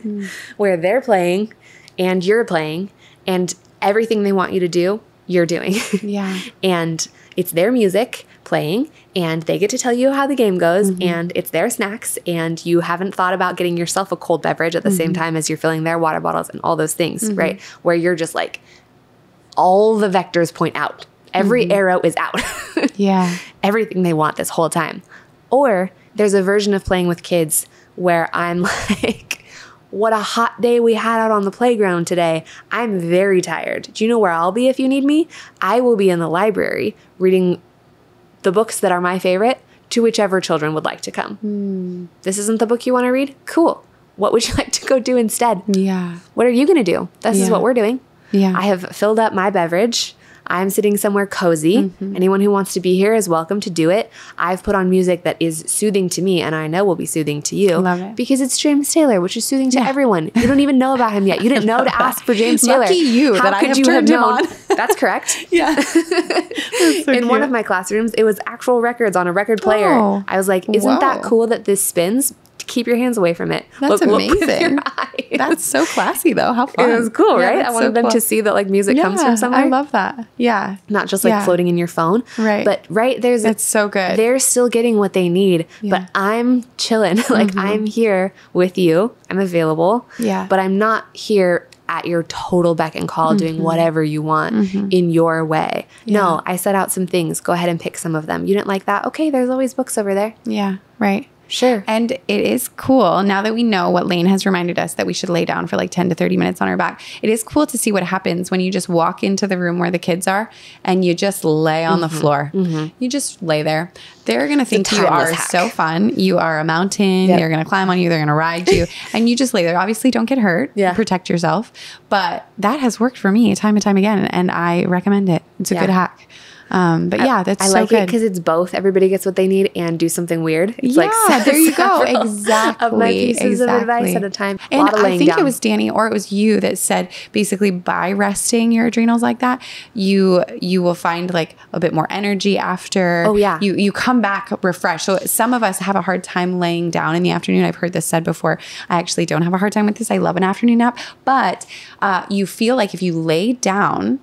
where they're playing and you're playing and everything they want you to do, you're doing. And it's their music playing and they get to tell you how the game goes and it's their snacks and you haven't thought about getting yourself a cold beverage at the same time as you're filling their water bottles and all those things, right? Where you're just like, all the vectors point out. Every arrow is out. Everything they want this whole time. Or there's a version of playing with kids where I'm like, what a hot day we had out on the playground today. I'm very tired. Do you know where I'll be if you need me? I will be in the library reading the books that are my favorite to whichever children would like to come. This isn't the book you want to read? Cool. What would you like to go do instead? What are you going to do? This is what we're doing. I have filled up my beverage. I'm sitting somewhere cozy. Anyone who wants to be here is welcome to do it. I've put on music that is soothing to me and I know will be soothing to you. Love it. Because it's James Taylor, which is soothing to everyone. You don't even know about him yet. You didn't know to ask for James Taylor. Lucky you How that could I have you turned have him known? on. That's correct. So in one of my classrooms, it was actual records on a record player. I was like, isn't that cool that this spins? Keep your hands away from it. That's amazing. Look with your That's so classy though. How fun. It was cool, right? I wanted them to see that like music comes from somewhere. I love that. Yeah. Not just like floating in your phone. Right. But that's so good. They're still getting what they need, but I'm chilling. Like I'm here with you. I'm available. Yeah. But I'm not here at your total beck and call doing whatever you want in your way. Yeah. No, I set out some things. Go ahead and pick some of them. You didn't like that? Okay, there's always books over there. Yeah, right. Sure. And it is cool now that we know what Lane has reminded us that we should lay down for like 10 to 30 minutes on our back. It is cool to see what happens when you just walk into the room where the kids are and you just lay on the floor. You just lay there. They're going to think you are so fun. You are a mountain. They're going to climb on you. They're going to ride you. And you just lay there. Obviously, don't get hurt. Yeah. Protect yourself. But that has worked for me time and time again. And I recommend it. It's a good hack. But yeah, that's so good. I like it because it's both. Everybody gets what they need and do something weird. It's there you go. Exactly. Of my pieces of advice at a time. And I think it was Danny or it was you that said basically by resting your adrenals like that, you will find like a bit more energy after. Oh yeah. You come back refreshed. So some of us have a hard time laying down in the afternoon. I've heard this said before. I actually don't have a hard time with this. I love an afternoon nap, but you feel like if you lay down,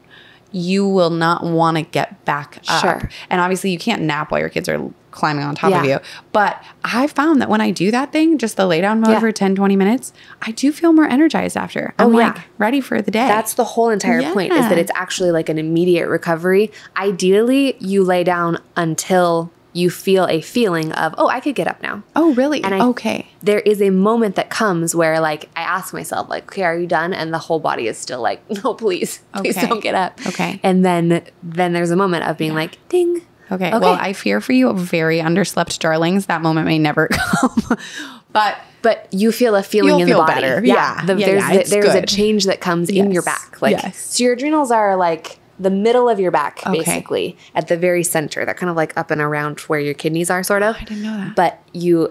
you will not want to get back up. Sure. And obviously you can't nap while your kids are climbing on top of you. But I found that when I do that thing, just the lay down mode for 10, 20 minutes, I do feel more energized after. I'm like ready for the day. That's the whole entire point is that it's actually like an immediate recovery. Ideally, you lay down until you feel a feeling of, oh, I could get up now. Oh, really? And there is a moment that comes where like I ask myself like, okay, are you done? And the whole body is still like, no, please don't get up. Okay. And then there's a moment of being like, ding. Okay. Well, I fear for you, very underslept darlings. That moment may never come. But you feel a feeling in the body. Better. Yeah. There's a change that comes in your back. Like, so your adrenals are like the middle of your back, basically, at the very center. They're kind of like up and around where your kidneys are, sort of. I didn't know that. But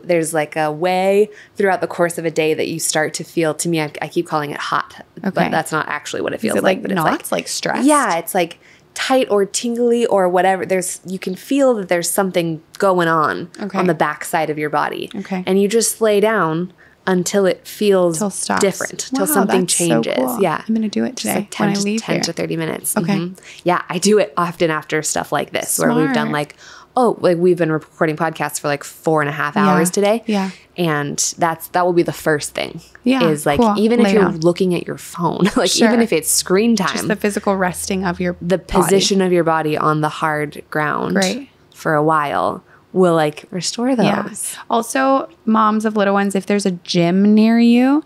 there's like a way throughout the course of a day that you start to feel, to me, I keep calling it hot, but that's not actually what it feels like. But it's like stress? Yeah, it's like tight or tingly or whatever. You can feel that there's something going on the back side of your body. Okay. And you just lay down until it feels different, till something changes. So cool. Yeah. I'm going to do it today when I leave 10 to 30 minutes. Okay. Yeah. I do it often after stuff like this where we've done like we've been recording podcasts for like 4.5 hours today. Yeah. And that will be the first thing. Yeah. Is like, even if you're looking at your phone, like even if it's screen time. Just the physical resting of your the position of your body on the hard ground for a while will like restore those. Yeah. Also, moms of little ones, if there's a gym near you,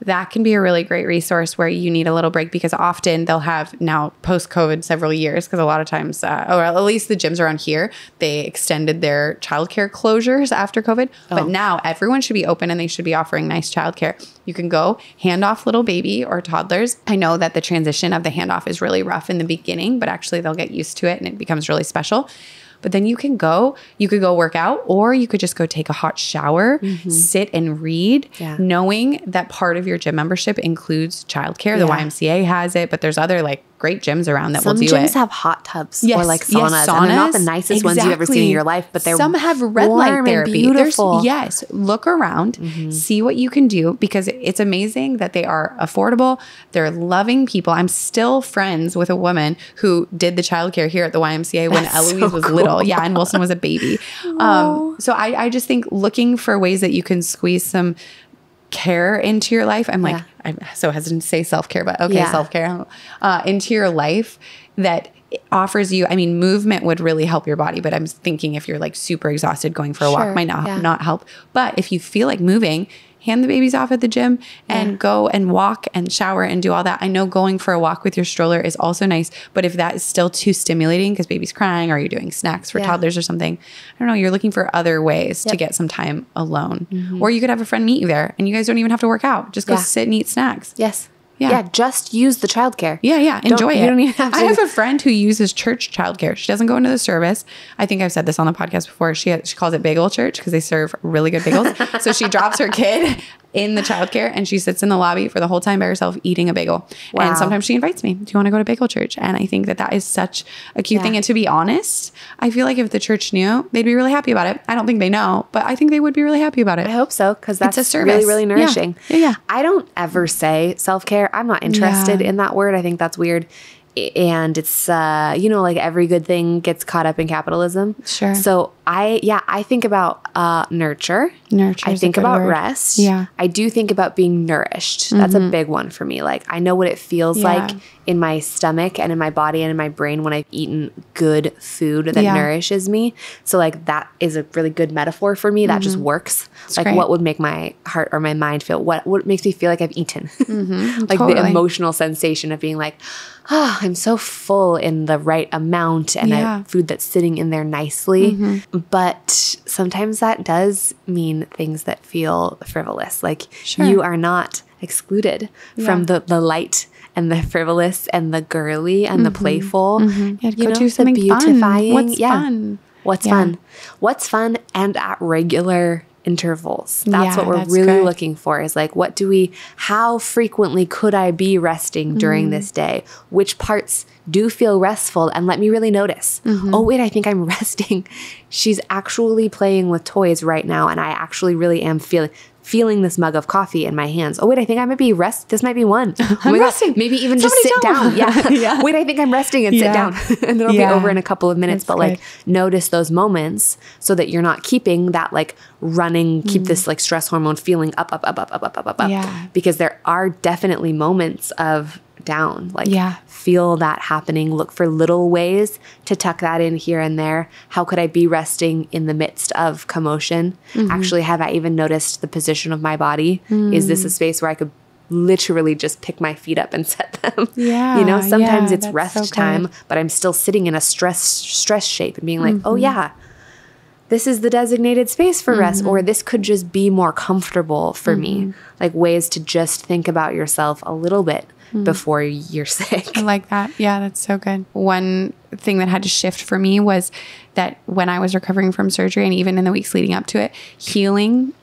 that can be a really great resource where you need a little break because often they'll have now post-COVID several years because a lot of times, or at least the gyms around here, they extended their childcare closures after COVID. But now everyone should be open and they should be offering nice childcare. You can go hand off little baby or toddlers. I know that the transition of the handoff is really rough in the beginning, but actually they'll get used to it and it becomes really special. But then you could go work out, or you could just go take a hot shower, sit and read, knowing that part of your gym membership includes childcare. The YMCA has it, but there's other like great gyms around that will do it. Some gyms have hot tubs or like saunas. And they're not the nicest ones you've ever seen in your life, but they're some have red light therapy. Beautiful. Look around, see what you can do because it's amazing that they are affordable. They're loving people. I'm still friends with a woman who did the childcare here at the YMCA when Eloise was little. Yeah, and Wilson was a baby. So I just think looking for ways that you can squeeze some care into your life. I'm so hesitant to say self-care, but self-care into your life that offers you, I mean, movement would really help your body, but I'm thinking if you're like super exhausted, going for a walk might not help. But if you feel like moving, hand the babies off at the gym and go and walk and shower and do all that. I know going for a walk with your stroller is also nice, but if that is still too stimulating because baby's crying or you're doing snacks for toddlers or something, I don't know, you're looking for other ways to get some time alone. Or you could have a friend meet you there and you guys don't even have to work out. Just go sit and eat snacks. Yes. Yeah, just use the childcare. Yeah, enjoy it. You don't even have to. I have a friend who uses church childcare. She doesn't go into the service. I think I've said this on the podcast before. She calls it bagel church because they serve really good bagels. So she drops her kid in the childcare, and she sits in the lobby for the whole time by herself eating a bagel. Wow. And sometimes she invites me, do you want to go to bagel church? And I think that that is such a cute thing. And to be honest, I feel like if the church knew, they'd be really happy about it. I don't think they know, but I think they would be really happy about it. I hope so, because that's a service. Really, really nourishing. Yeah. I don't ever say self-care. I'm not interested in that word. I think that's weird. And it's, like every good thing gets caught up in capitalism. Sure. So I think about nurture. Nurture. I think about rest. Yeah. I do think about being nourished. That's a big one for me. Like I know what it feels like in my stomach and in my body and in my brain when I've eaten good food that nourishes me. So like that is a really good metaphor for me. That just works. It's like great. What would make my heart or my mind feel? What makes me feel like I've eaten? Like totally. The emotional sensation of being like, oh, I'm so full in the right amount and food that's sitting in there nicely. But sometimes that does mean things that feel frivolous. Like you are not excluded from the light and the frivolous and the girly and the playful. Go do something the beautifying. Fun. What's fun? What's fun? What's fun and at regular intervals. That's what we're really looking for, is like, how frequently could I be resting during this day? Which parts do feel restful? And let me really notice. Oh, wait, I think I'm resting. She's actually playing with toys right now. And I actually really am feeling this mug of coffee in my hands. Oh, wait, I think I might be this might be one. I'm resting. Maybe even just sit down. Yeah. Wait, I think I'm resting and sit down. And it'll be over in a couple of minutes. But like notice those moments so that you're not keeping that like running, keep this like stress hormone feeling up. Yeah. Because there are definitely moments of down. Like feel that happening. Look for little ways to tuck that in here and there. How could I be resting in the midst of commotion? Actually, have I even noticed the position of my body? Is this a space where I could literally just pick my feet up and set them? Sometimes it's rest time, but I'm still sitting in a stress shape and being like, oh yeah, this is the designated space for rest, or this could just be more comfortable for me. Like ways to just think about yourself a little bit before you're sick. I like that. Yeah, that's so good. One thing that had to shift for me was that when I was recovering from surgery and even in the weeks leading up to it, healing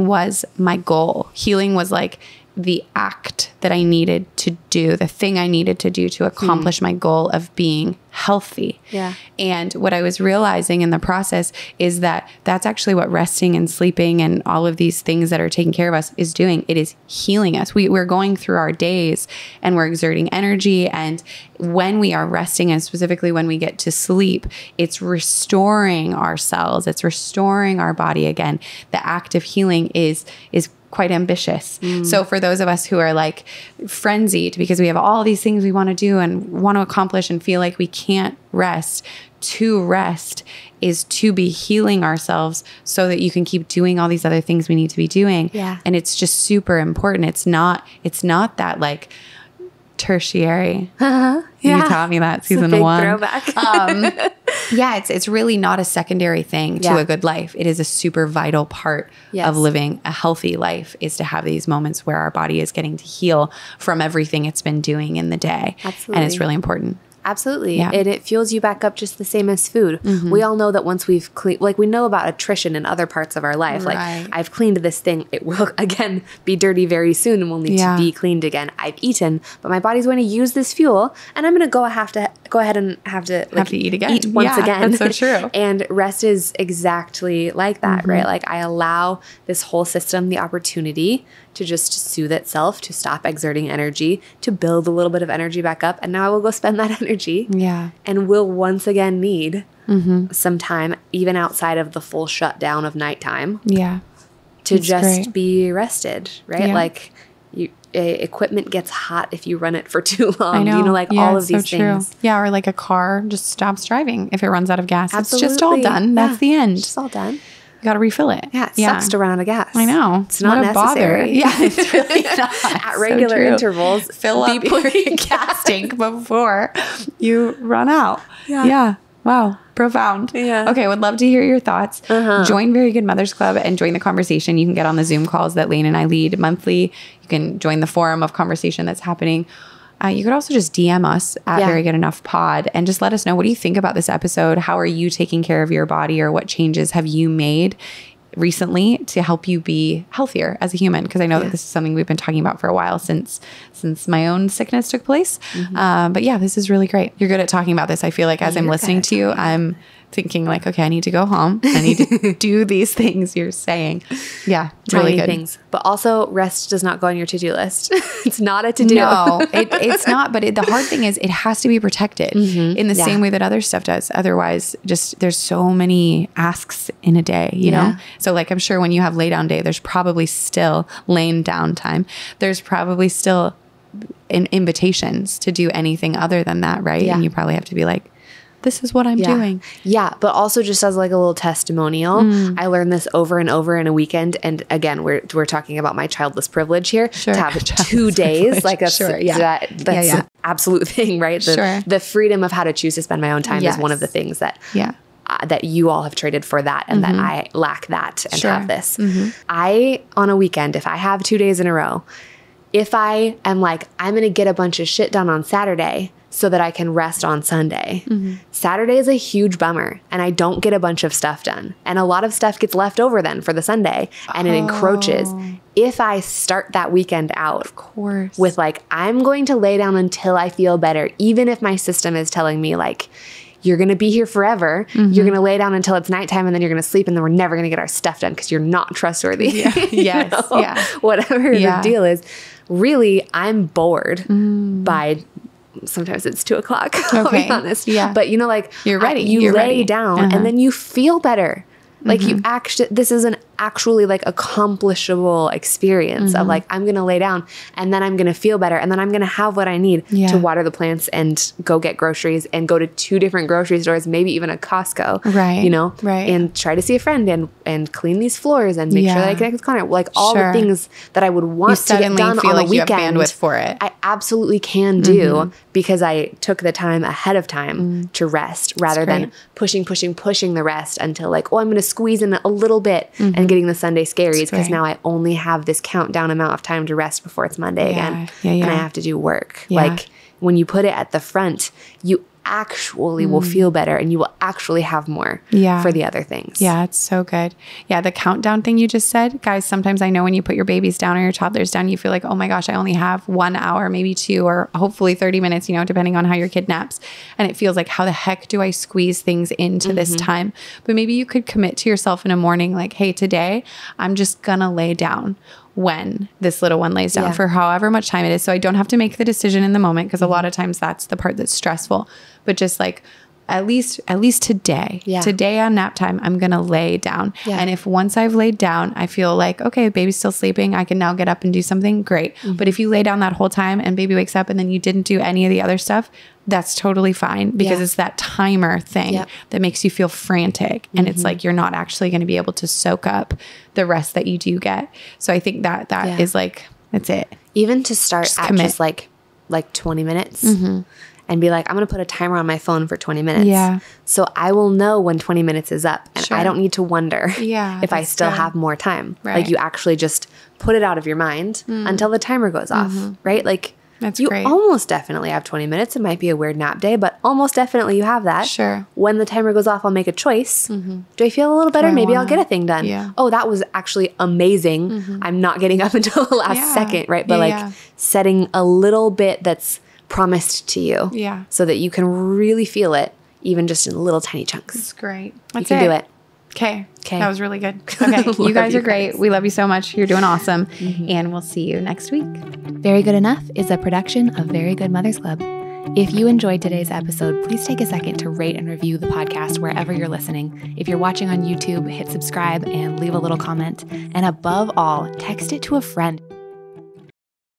was my goal. Healing was like the act that I needed to do, the thing I needed to do to accomplish my goal of being healthy. Yeah. And what I was realizing in the process is that that's actually what resting and sleeping and all of these things that are taking care of us is doing. It is healing us. We're going through our days and we're exerting energy. And when we are resting, and specifically when we get to sleep, it's restoring our cells. It's restoring our body again. The act of healing is quite ambitious. So for those of us who are like frenzied because we have all these things we want to do and want to accomplish and feel like we can't rest, to rest is to be healing ourselves so that you can keep doing all these other things we need to be doing. Yeah. And it's just super important. It's not that like tertiary. You taught me that season 1. Throwback. It's really not a secondary thing to a good life. It is a super vital part of living a healthy life, is to have these moments where our body is getting to heal from everything it's been doing in the day. Absolutely. And it's really important. Absolutely. Yeah. And it fuels you back up just the same as food. We all know that once we've cleaned, like we know about attrition in other parts of our life. Like I've cleaned this thing. It will again be dirty very soon and will need to be cleaned again. I've eaten, but my body's going to use this fuel and I'm going to go ahead and have to eat again. Eat once again. That's so true. And rest is exactly like that, right? Like I allow this whole system the opportunity to just soothe itself, to stop exerting energy, to build a little bit of energy back up. And now I will go spend that energy. Yeah. And we'll once again need some time, even outside of the full shutdown of nighttime. Yeah. To just be rested, right? Yeah. Like equipment gets hot if you run it for too long. I know. All of these things. Yeah. Or like a car just stops driving if it runs out of gas. Absolutely. It's just all done. That's the end. It's all done. You got to refill it. Yeah, it sucks to run out of gas. I know. It's not necessary. Bother. Yeah, it's really not. At regular intervals, fill up your gas tank before you run out. Yeah. Wow. Profound. Yeah. Okay. Would love to hear your thoughts. Join Very Good Mothers Club and join the conversation. You can get on the Zoom calls that Lane and I lead monthly. You can join the forum of conversation that's happening. You could also just DM us at verygoodenoughpod and just let us know, what do you think about this episode? How are you taking care of your body, or what changes have you made recently to help you be healthier as a human. Because I know that this is something we've been talking about for a while since my own sickness took place. But yeah, this is really great. You're good at talking about this. I feel like as I'm listening to you, I'm thinking like, okay, I need to go home. I need to do these things you're saying. Yeah, really good. Things. But also rest does not go on your to-do list. It's not a to-do. No, it's not. But the hard thing is it has to be protected in the same way that other stuff does. Otherwise, just there's so many asks in a day, you know? So like, I'm sure when you have lay down day, there's probably still laying down time. There's probably still invitations to do anything other than that, right? And you probably have to be like, this is what I'm doing. Yeah. But also just as like a little testimonial, I learned this over and over in a weekend. And again, we're talking about my childless privilege here to have 2 days. Like that's an absolute thing, right? The freedom of how to choose to spend my own time is one of the things that, that you all have traded for that. And that I lack that and have this. I, on a weekend, if I have 2 days in a row, if I am like, I'm going to get a bunch of shit done on Saturday so that I can rest on Sunday. Saturday is a huge bummer and I don't get a bunch of stuff done. And a lot of stuff gets left over then for the Sunday and it encroaches. If I start that weekend out with like, I'm going to lay down until I feel better, even if my system is telling me like, you're going to be here forever. You're going to lay down until it's nighttime and then you're going to sleep and then we're never going to get our stuff done because you're not trustworthy. Whatever the deal is. Really, I'm bored by sometimes it's 2 o'clock. I'll be honest. But you know, like you're ready. You lay down and then you feel better. Like you actually, this is an actually like accomplishable experience of like, I'm going to lay down and then I'm going to feel better. And then I'm going to have what I need to water the plants and go get groceries and go to 2 different grocery stores, maybe even a Costco, you know, and try to see a friend and clean these floors and make sure that I connect with Connor. Like all the things that I would want to get done on a weekend. You have bandwidth for it. I absolutely can do because I took the time ahead of time to rest rather than pushing the rest until like, oh, I'm going to squeeze in a little bit and getting the Sunday scaries because now I only have this countdown amount of time to rest before it's Monday again. And I have to do work. Like when you put it at the front, you actually will feel better and you will actually have more for the other things. Yeah, it's so good. Yeah, the countdown thing you just said, guys, sometimes I know when you put your babies down or your toddlers down, you feel like, oh my gosh, I only have 1 hour, maybe 2 or hopefully 30 minutes, you know, depending on how your kid naps. And it feels like, how the heck do I squeeze things into this time? But maybe you could commit to yourself in a morning like, hey, today I'm just gonna lay down when this little one lays down for however much time it is. So I don't have to make the decision in the moment because a lot of times that's the part that's stressful. But just like at least today, today on nap time, I'm going to lay down. And if once I've laid down, I feel like, okay, baby's still sleeping, I can now get up and do something, great. But if you lay down that whole time and baby wakes up and then you didn't do any of the other stuff, that's totally fine because it's that timer thing that makes you feel frantic. And it's like, you're not actually going to be able to soak up the rest that you do get. So I think that is like, that's it. Even to start just at just like 20 minutes and be like, I'm going to put a timer on my phone for 20 minutes. So I will know when 20 minutes is up and I don't need to wonder if I still have more time. Like you actually just put it out of your mind until the timer goes off, right? Like that's you great. Almost definitely have 20 minutes. It might be a weird nap day, but almost definitely you have that. When the timer goes off, I'll make a choice. Do I feel a little better? Maybe I'll get a thing done. Oh, that was actually amazing. I'm not getting up until the last second, right? But like setting a little bit that's promised to you so that you can really feel it, even just in little tiny chunks. That's great. You can do it. Okay. That was really good. Okay. You guys are great. We love you so much. You're doing awesome. And we'll see you next week. Very Good Enough is a production of Very Good Mothers Club. If you enjoyed today's episode, please take a second to rate and review the podcast wherever you're listening. If you're watching on YouTube, hit subscribe and leave a little comment. And above all, text it to a friend.